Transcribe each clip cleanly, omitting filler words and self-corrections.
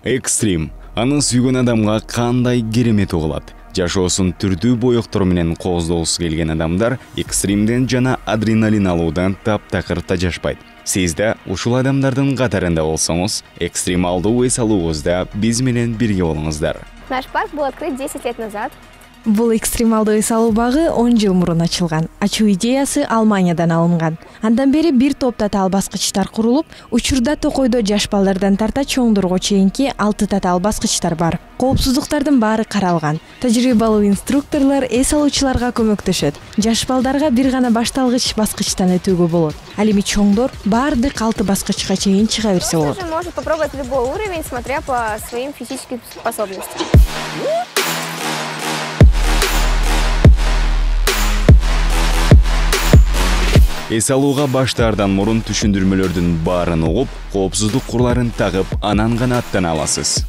Экстрим. Аны сүйгөн адамга кандай керемет угулат. Жашоосун түрдүү боёктор менен кооздогусу келген адамдар экстримден жана адреналин алуудан таптакыр тажашпайт. Сиз да ушул адамдардын катарында болсоңуз, экстремалдуу эс алууңузда биз менен бирге болуңуздар. Наш парк был открыт 10 лет назад. Бул экстремалдуу эс алуу багы 10 жыл мурун ачылган. Ачуу идеясы Алманиядан алынган. Андан бери бир топ татаал баскычтар курулуп, учурда Токойдо жаш балдардан тарта чоңдорго чейинки 6 татаал баскычтар бар. Коопсуздуктардын баары каралган. Тажрыйбалуу инструкторлор эс алуучуларга көмөктөшөт. Жаш балдарга бир гана башталгыч баскычтан өтүүгө болот. Ал эми чоңдор баардык 6 баскычка чейин чыга берсе болот. Каждый может попробовать любой уровень, смотря по своим физическим способностям. Эс алууга баштаардан мурун түшүндүрмөлөрдүн баарын угуп, коопсуздук курларын тагып, анан гана аттана аласыз.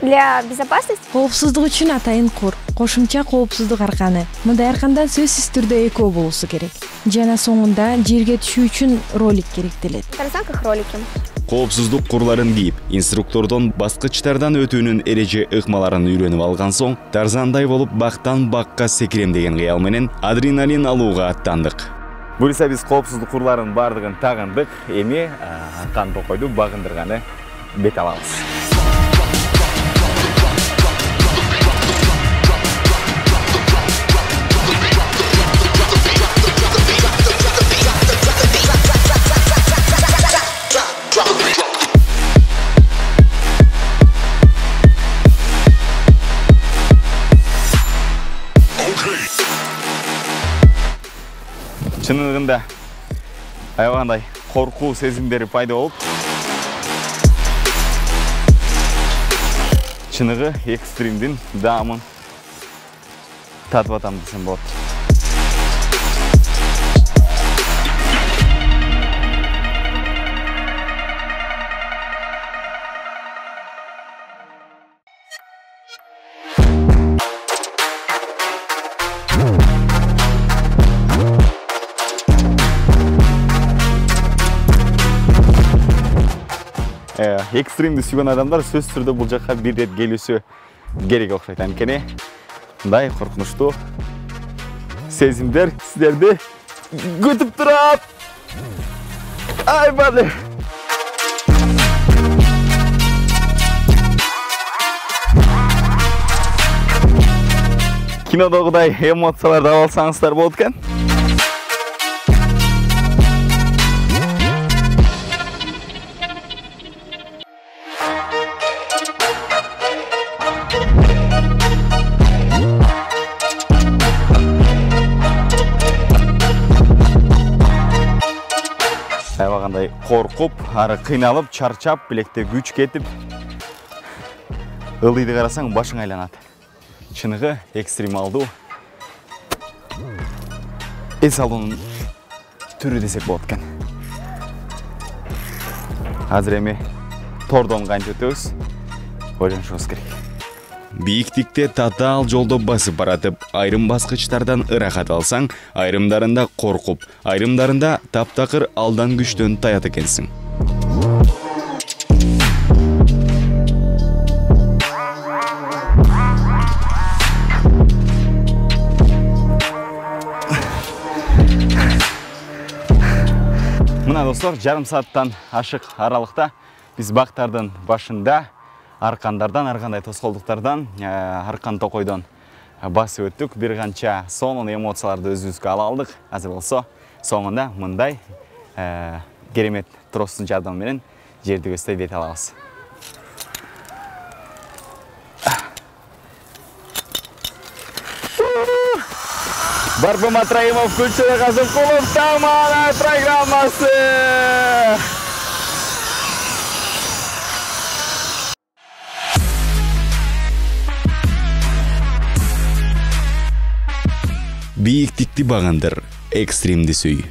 Для безопасности Коопсуздук үчүн атайын кур, кошумча коопсуздук арканы. Мындай аркандан сөзсүз түрдө экөө болуусу керек. Жана соңунда жерге түшүү үчүн ролик керектелет. Тарзан как ролики. Коопсуздук курларын кийип, инструктордон баскычтардан өтүүнүн эреже ыкмаларын үйрөнүп алган соң, тарзандай болуп бактан бакка секирем деген кыял менен адреналин алууга аттандык. Буюрса биз коопсуздук курларын бардыгын тагындык, эми Аркан Токойду багындырганы бет алабыз. Чынында аябагандай коркуу сезимдери пайда болуп, чыныгы экстримдин даамын татып атам десем болот. Экстримди сүйгөн адамдар сөзсүз түрдө бул жакка бир рет келүүсү керек окшойт. Анткени мындай коркунучтуу сезимдер сиздерди күтүп турат. Ай бады. Кинодогудай эмоцияларды ала алсаңыздар болот экен. Аябагандай коркуп, ары кыйналып, чарчап, билекте күч кетип, ылдыйды карасаң башың айланат. Чыныгы экстремалдуу эс алуунун түрү десек болот экен. Азыр эми тордон кантип өтөбүз? Ойлонушубуз керек. Бийиктикте татаал жолдо басып баратып, айрым баскычтардан ырахат алсаң, айрымдарында коркуп, айрымдарында таптакыр алдан күчтөн таят экенсиң. Мына достор, жарым сааттан ашык аралыкта биз бактардын башында аркандардан, ар кандай тоскоолдуктардан, Аркан Токойдон басып өттүк. Бир канча сонун эмоцияларды өзүбүзгө ала алдык. Азыр болсо соңунда мындай керемет тростун жардамы менен жерди көздөй бет алабыз. Барбома Троимов, Кульчева Казакулов, Тамара программасы! Бийиктикти багындыр, экстримди сүй.